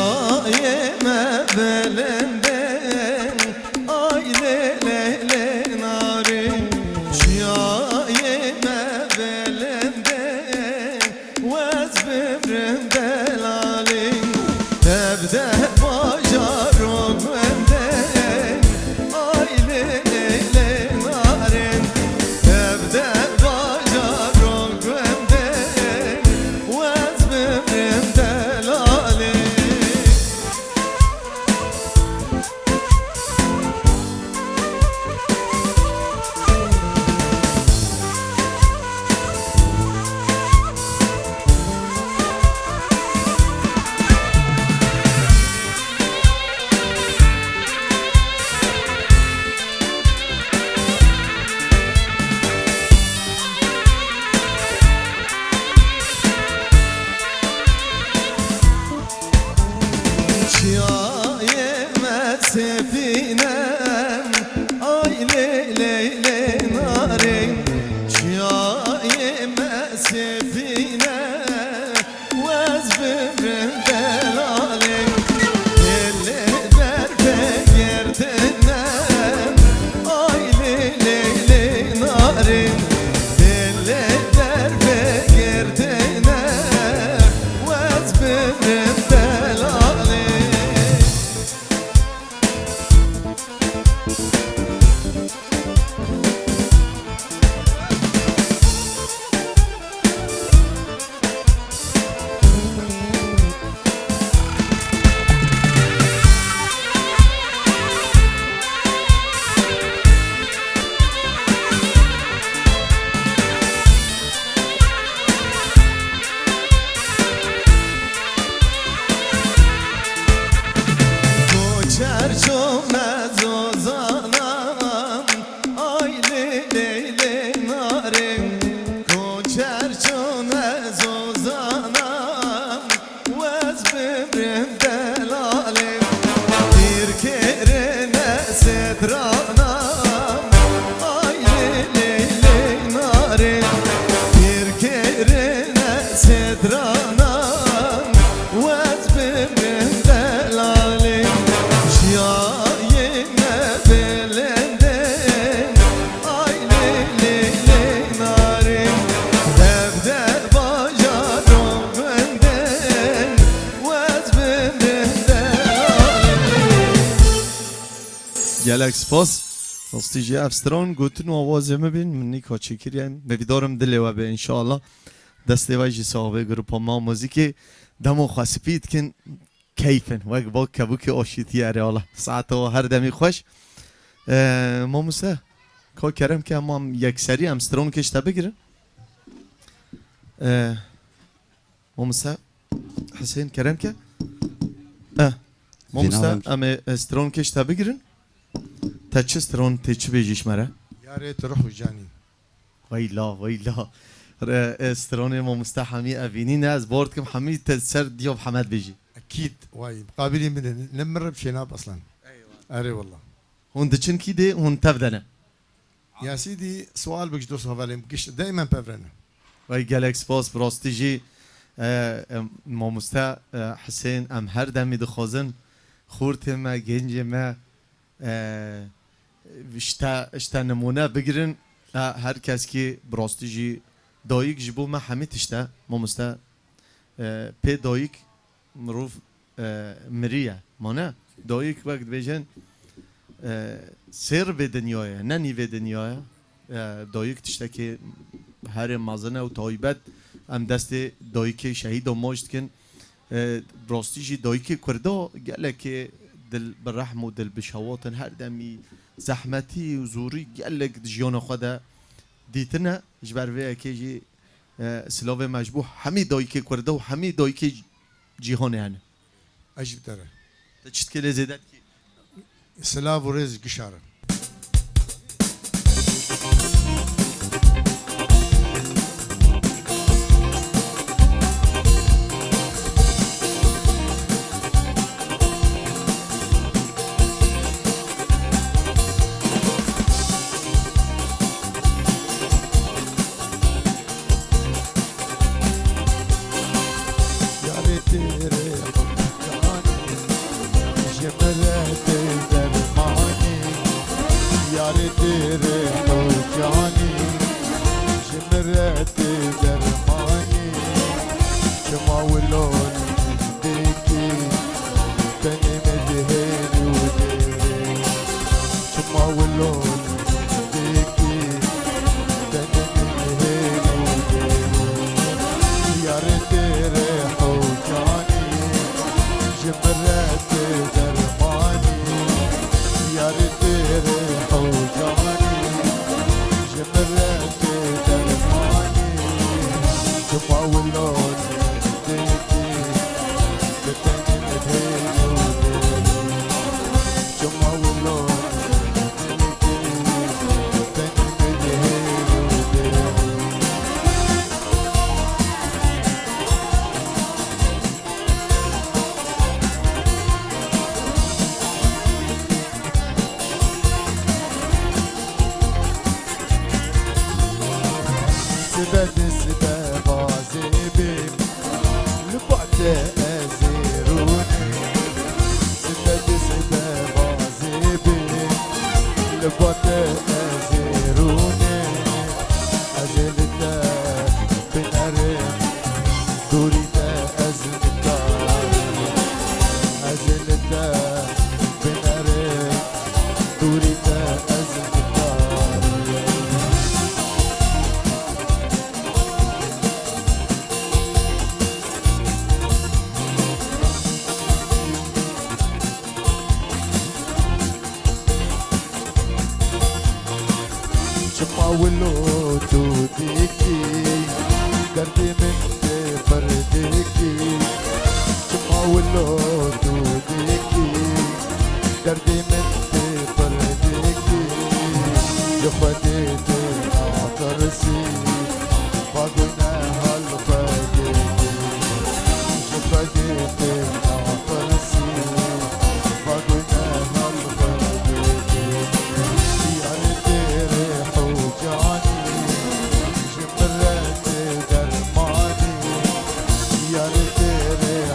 Şiyayeme belenden ay le le le narin Şiyayeme belenden vez bibrim delalin Tebde bajarok benden ay le le le narin Tebde bajarok benden vez bibrim delalin Şiyayeme sefinem ay le le le narin Şiyayeme sefinem vez bibrim delalin Elle derbe gerdenem ay le le le narin Elle derbe gerdenem vez bibrim delalin سترانم آی لیلی نارین دیر کرنه سترانم وز ببین دلالی جیایینه بلندین آی لیلی نارین دفتر باجارم بندین وز ببین گلک سپاس راستی جی افستران گوتن و آوازه مبین من نیکا چکرین ببیدارم دلی و به انشاءالله دسته ویجی صاحبه گروپا ما موزیکی دمو خواستید کن کیفن وک با کبوک آشیتی اره حالا ساعت و هر دمی خوش ما موسه که کرم که هم یک سری امستران کشته بگیرن ما موسه حسین کرم که ما موسه ام استران کشته بگیرن تا چه استران تا چه بیجیش مره؟ يا ريت روحوا جاني ویلا ویلا استران ما مستحمی اوینی نه از بارد کم حمید تسر دیاب حمد بيجي اكيد وايد قابلين بدنا نمر بشناب اصلا ايوه والله هون دچن کی ده هون تبدنه يا سيدي سؤال بقش دوس هفالي بقش دائما بفرنا وی گلکس پاس براستی جی ما مستا حسین ام هر دمی دخوازن خورت ما گنج ما اشتا نمونه بگیرن هر کس که براستی جی دایک جبو ما همه تشتا ما مستا پی دایک مروف مریه ما نه دایک وقت بیجن سر به دنیاه نه نیوه دنیاه دایک تشتا که هر مازنه و تایبت ام دست دایک شهید و ماجد کن براستی جی دایک کرده گله که دل برحم و دل بشواتن هر دمی زحمتی و زوری گله جیان خدا دیتنه جبر وی که جی سلاو مجبوح همی دایک کرده و همی دایک جیهانه هنه اجب ترى تشت که لزیدت کی سلاف ورز قشاره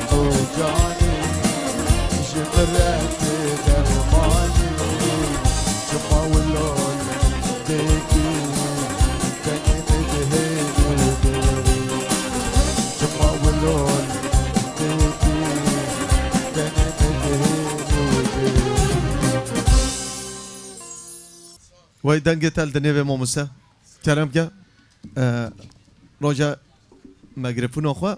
خوجاني جمرت درماني جمع ولون ديكي كاني مدهين وديري جمع ولون ديكي كاني مدهين وديري وای دنگ تل دنیو ماموسه کرم که راجع مگرفون آخوا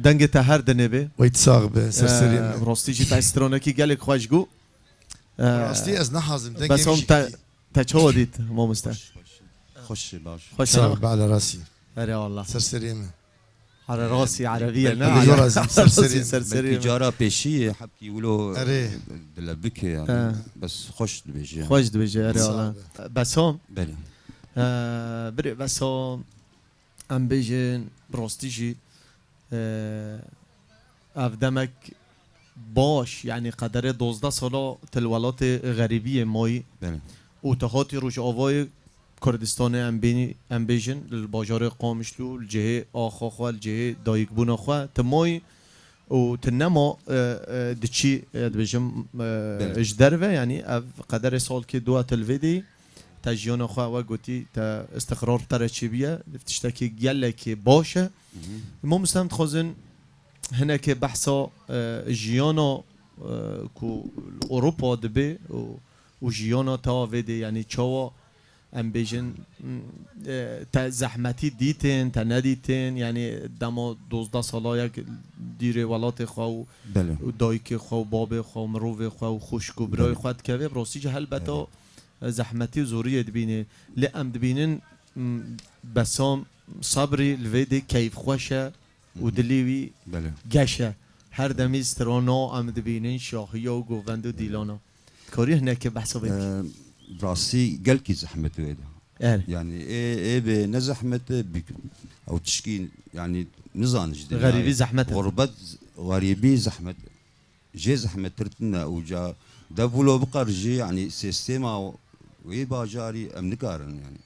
دنگ تا هر دنیو ويتساغ بسرسري راستی جی تایسترانه کی گلک خوشگو راستي از نحازم دنگي بس هم تا چه ودید ماموسته خش باش خوش صعب على راسي اره والله سرسري على راسي عربية بل- نه بل- على راسي راسي سرسري. سرسري تجارة بيشية حبكي يقولوا أري. دلبكي يعني بس خش بيجي خوش دویجه اره والله بس هم بله بری بس هم ام بیجن براستی جی افدمک باش یعنی قدر 12 سالا تلولات غریبی مایی بله و تهاتی روش آوای کردستان ام بیجن الباجار قامشلو الجهه آخا الجهه دایکبون خوا تمای و تنما دچی دبیجم اجدر و یعنی اف قدر سال که دو تلویدی تجیان خوا و گوتی تا استقرار ترچیبیه تشتکی گله که باشه ما مستند خوزن هنا که بحثا جیانا کو اروپا دبی و جیانا تا ویدی یعنی چاوا ام بیجن تا زحمتی دیتن تا ندیتن یعنی دما 12 سالا یک دیر ولات خواو بله و دایک خواو باب خواو مروف خواو خوشکو برای خواهد که براستی جه هلبتا زحمتی و زوری دبینه لام دبینن بسام صبری الویدی کیف خوشه و دلیوی بله گشه هر دمی استرانا ام دبینن شاهی و گووند و دیلانا کاری هنه که بحثا بکی براسي قلكي زحمته هذا اره يعني ايه بنزحمته او تشكي يعني نظام جديد غريبي زحمته غربت غريبي زحمت جي زحمت ترتنا وجا دفولو بقر جي يعني سيستيما وي باجاري ام نكارن يعني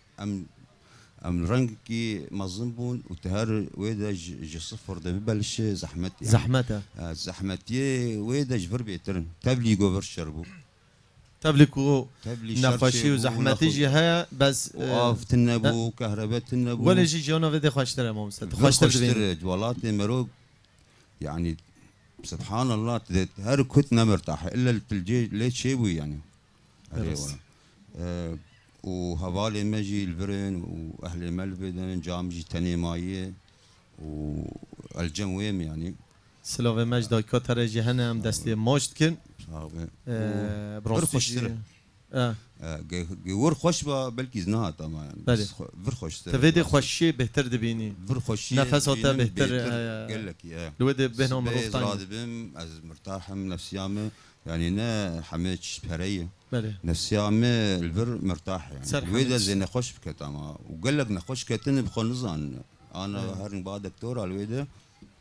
ام رنكي مظنبون وتهر ويدا جي صفر ده ببلش زحمت يعني زحمته زحمتي ويدا جبر بيترن تبلي جوفر شربو تبلكو تبلي نقاشی و زحمتی جی های بس وقف تنبو كهرباء تنبو ولی جی جانا ویده خوشتره ما مستد خوشتر دبینه خوشتر جوالاتي مروق يعني سبحان الله هر كنت مرتاح الا التلجي ليش شيبوي يعني درست. وهوالي مجي البرن واهل ملبدن جامجي تاني مايه والجمويم يعني سلاوه مجد دایکا تره جی هنه هم دستی ماشت کن صعبه براستی خوشتره. جور خوش با بلكي زناها طبعا بله. فر خوش تویده خوشی بهتر دبینی فر خوش نفس هاتا بهتر قال لك يا لوده بینام بيز رفتانی راد بم از مرتاحم نفسيامي يعني نا حميتش بهريه بله نفسيامي البر مرتاح سر يعني ويدا حميتش. زي نخش بكتاما وقال لك نخش كتن بخون نظان انا هرن بعد دكتور على الويدا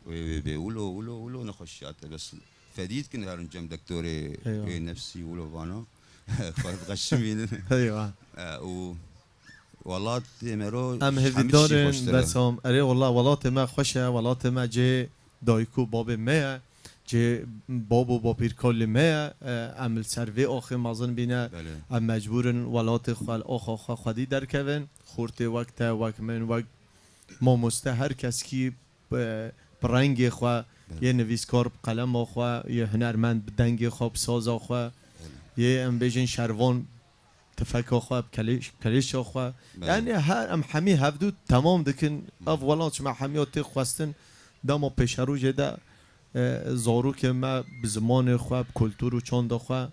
ويقولوا نخش بس فديت كن هرن جم دكتوري أيوة. نفسي ولو بانا غشمين ایوه و والله مرو ام هفی دارن بس هم اره والله ولات ما خوشه ولات ما جه دایکو باب ما جه بابو با پیرکال ما عمل سروی آخه مازن بینه بله ام مجبورن ولات خال آخا خودی در کون خورته وقت وقت من وقت ما مسته هر کس کی برنگ خوا یه نویسکار قلم خوا یه هنرمند بدنگ خواب ساز خوا یه ام بیجن شروان تفکر خواب کلیش خواب یعنی هر ام حمی هفدو تمام دکن اولات شما حمیات خواستن داما پیشرو جده زارو که ما بزمان خواب کلتور و چاند خواب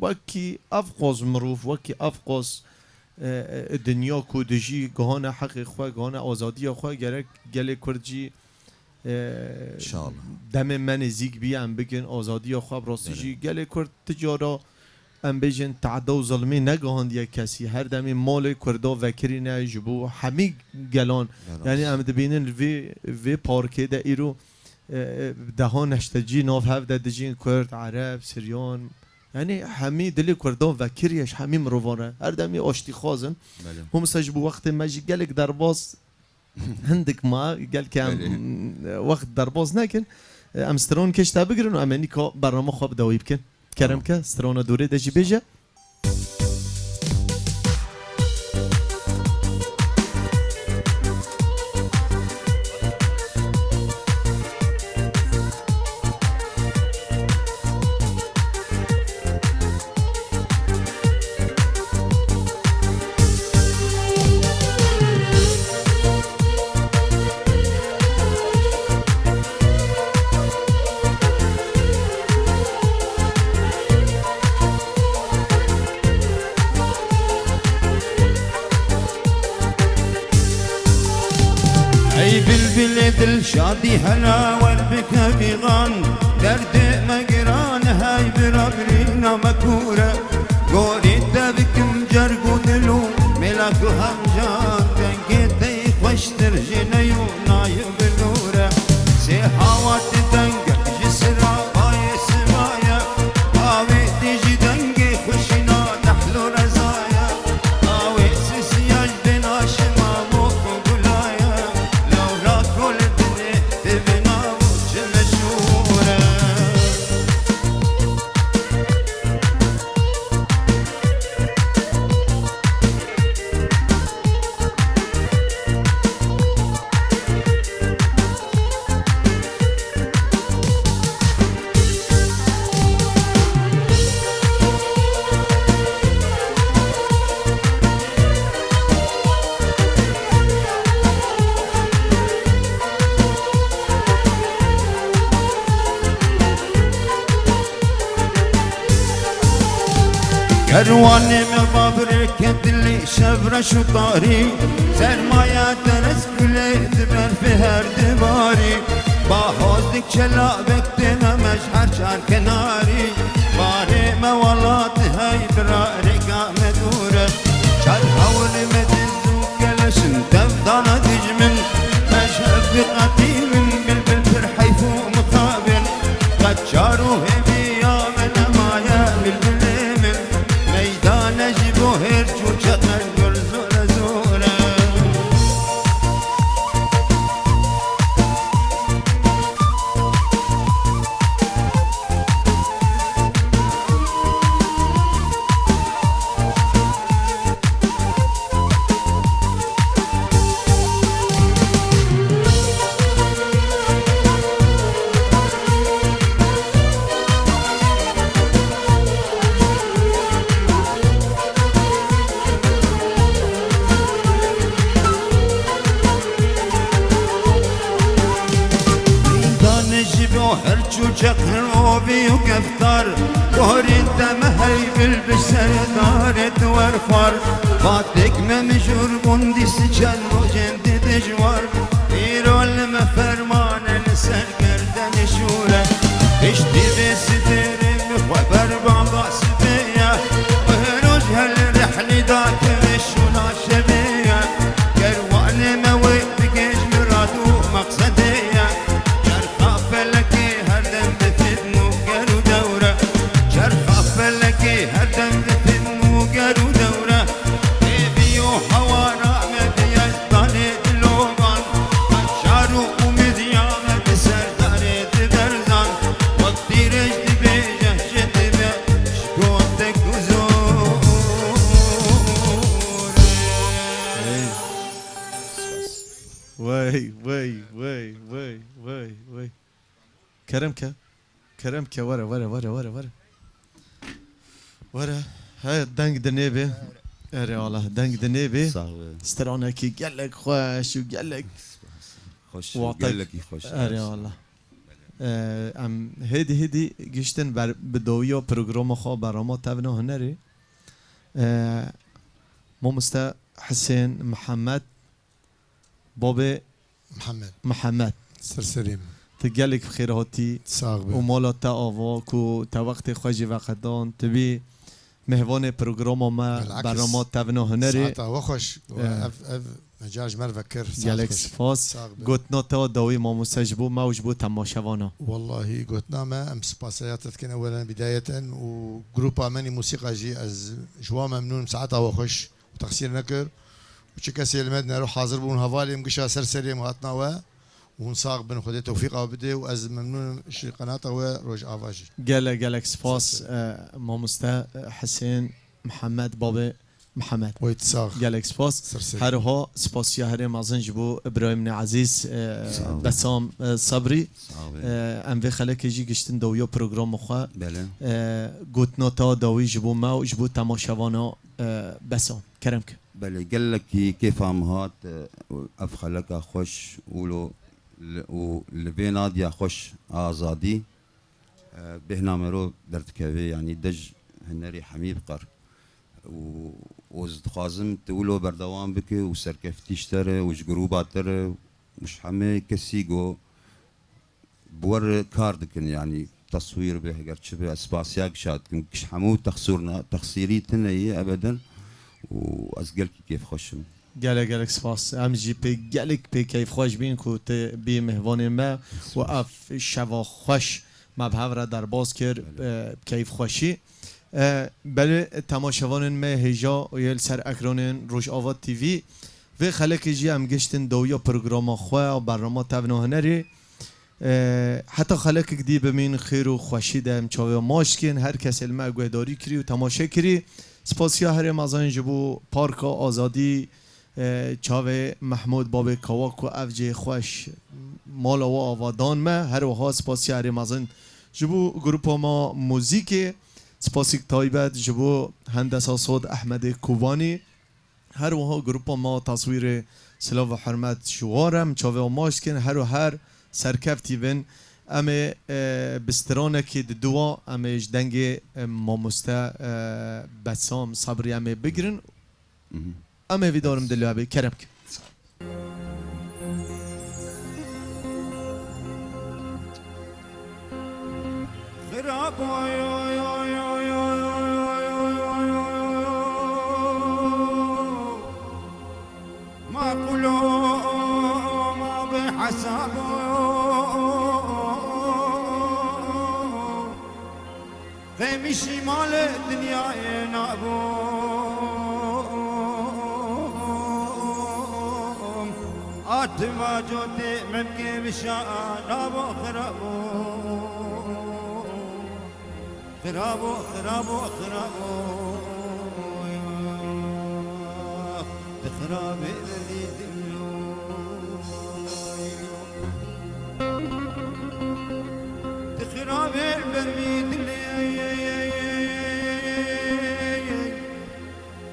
وکی افقاز مروف وکی افقاز دنیا کودجی گهان حق خواه گهان آزادی خواه گرک گل کردجی ان شاء الله دم من زیگ بیام بگن آزادی خواب راستیجی گل کرد تجارا ام بیجن تعدی و ظلمی نگهاند یک کسی هر دمی مال کردا وکری نه جبو همی گلان یعنی ام دبینن وی پارکه ده ایرو دهان نشتجی ناف هفده دجین کرد عرب سریان یعنی همی دلی کردا وکریش همی مروانه هر دمی آشتی خوازن هم سجبو وقت مجی گلک درباز هندك ما قال كان وقت درباز نكن ام سترون کشتا بگرن و امنی که برنامه خواب دوایی بکن کرم که سترون دوره دجی بیجه ای بلبل دل شادی هلا وربك بيغان درد مقران هاي برابرينا مكورة قولي دبكم جرقو دلو ملاكو همجان تنقيت دي خوش ترجينا يوناي بلورة سي حوات تنقى جسرا باي سمايا باوي تيجي دنقي خوشنا نحلو رزايا باوي سيسياج بناش ماموك وقلايا لو راكو الدنيا تبنا وجه مشهورة كرواني من بابرك اللي شبرش وطاري سرمايا درس كليت بر في هر دباري باحوزك شلابك تنمش هر شار كناري باري موالات هاي برارك مدورة شال حول مدزو كلشن تفضل تجمن مشهد بقتيل بلبل فرحي فوق مقابل قد شاروا هبي يا من مايا بلبل ميدان جبو هرجو شطر قل زورة زورة هرجو جقروبي وكفتر دوري الدم هاي بالبشر دارت ورفر فاتك ممجور بندي سجن وجند دجوار بيرو المفرمان السر كردن شورة اشتي بستر مخبر بابا سبيا وهروج هالرحلة داك مشونا شبيا كروان موي بقيش مرادو مقصدية جرخا فلكي هردم بفدنو قرو دورة جرخا فلكي هردم بفدنو قرو دورة بيبيو حوارا مدياج طالت لوغان مشارو ومديامة بسردارت برزان وقتي رجد بيجه جدبه شكوتك وزور وای وای وای وای وای وای کرم که وره های دنگ دنیبه اره الله دنگ دنیبه سترانه کی گلک خوش و گلک خوش واعطيك. قال لك خوش اره الله ام هدی گشتن بر بدویا پروگرام خواه برامو تبنا هنری ما مستا حسين محمد بابا محمد سرسريم تقالك في خير هاتي ساغبه ومالا تا آواک و تا وقت خوشی وقتان تبی مهوان پروگرام ما بالعكس. برنامه تبنا هنری ساعتها وخش اف مجاج مر فكر گلکس فاس ساغبه گوتنا تا داوی ما مسجبو موج بو تماشوانا والله قلتنا ما امس باسياتك اولا بدايه وجروبا ماني موسيقى جي از جوا ممنون ساعتها وخش وتقصير نكر وشكاسي المدنا روح حاضر بون هفالي مقشا سرسري مهاتنا ونساق بن خدي توفيق بده وأز ممنون شي قناته وروج آواجي گلک سپاس ماموستا حسین محمد بابا محمد ويتساق گلک سپاس سرسل هرها سپاسیا هر مازن جبو ابراهیم عزیز بسام صبری ام به خلک جی گشتن دویا پروگرام خو بله گوت نوتا داوی جبو ما و جبو تماشاوانا بسام کرم که بله قال لك كيف عم هات افخلك خوش ولو ولبي نادية خوش آزادي بهنا مرو درتكبي يعني دج هنري حميد قر وزد خازم تقولوا بردوام بك وسركفتي اشترى وش جروبات ترى مش حمي كسيجو بور كاردكن يعني تصوير به قرش به اسباسياك شاد كش حمو تخسرنا تخسيري تنهي ابدا وازقلك كيف خوشم گلک سپاس ام جی پی گلک پی کیف خوش بین کو ت بی مهوان ما و اف شوا خوش مبهو را در باز کر کیف خوشی بله تماشاوان ما هجا و یل سر اکران روش آواد تیوی و خلک جی هم گشتن دویا پروگرام خواه و برنامه تبنه هنری حتی خلک دی بمین خیر و خوشی دم چاوه ماش کن هر کس علمه گوهداری کری و تماشا کری سپاسیا هر مازان جبو پارک آزادی چاوه محمود باب کواک و افج خوش مالا و آوادان ما هر وها سپاسیا هر مازان جبو گروپ ما موزیک سپاسیک تایبت جبو هندسه صوت احمد کوبانی هر وها گروپ ما تصویر سلاف و حرمت شوارم چاوه و ماش کن هر سرکفتی بن اما بسترانه که دوا اما جدنگ ماموسته بسام صبری اما بگرن اما ویدارم دلوه کرم که خراب ما قلوا ما بحسابه غيمي شمال الدنيا ينابو آتما جودي ممكن بشاء نابو خرابو خرابو خرابو خرابو خرابي الذي دلو خرابي البرمي دلي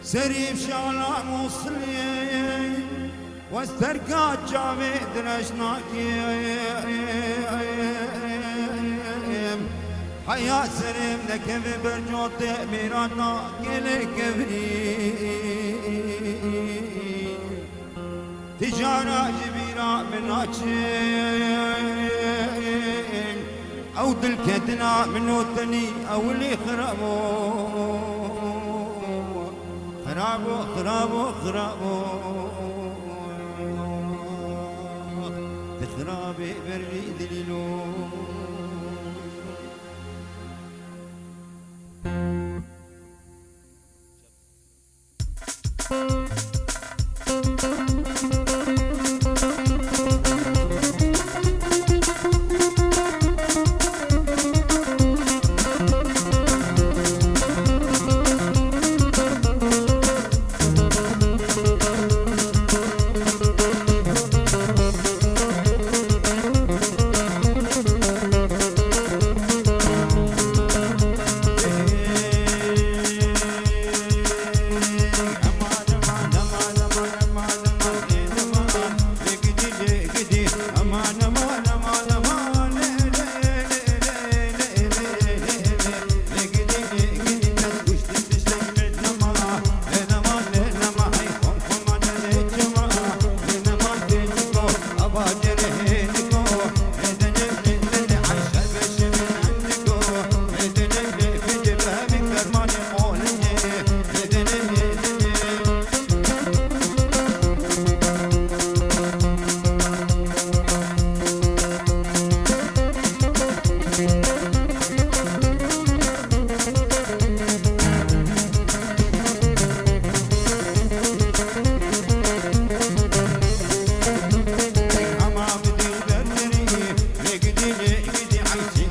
سريف شعلا موصلي واستركات جامي درشناكي حياة سريم لكم برجوت ميرانا كلي كفري تجارة جبيرة من عجين أو دلكتنا من وطني أو اللي خرابو خرابو خرابو خرابو تخرابي بري دليلو عايشين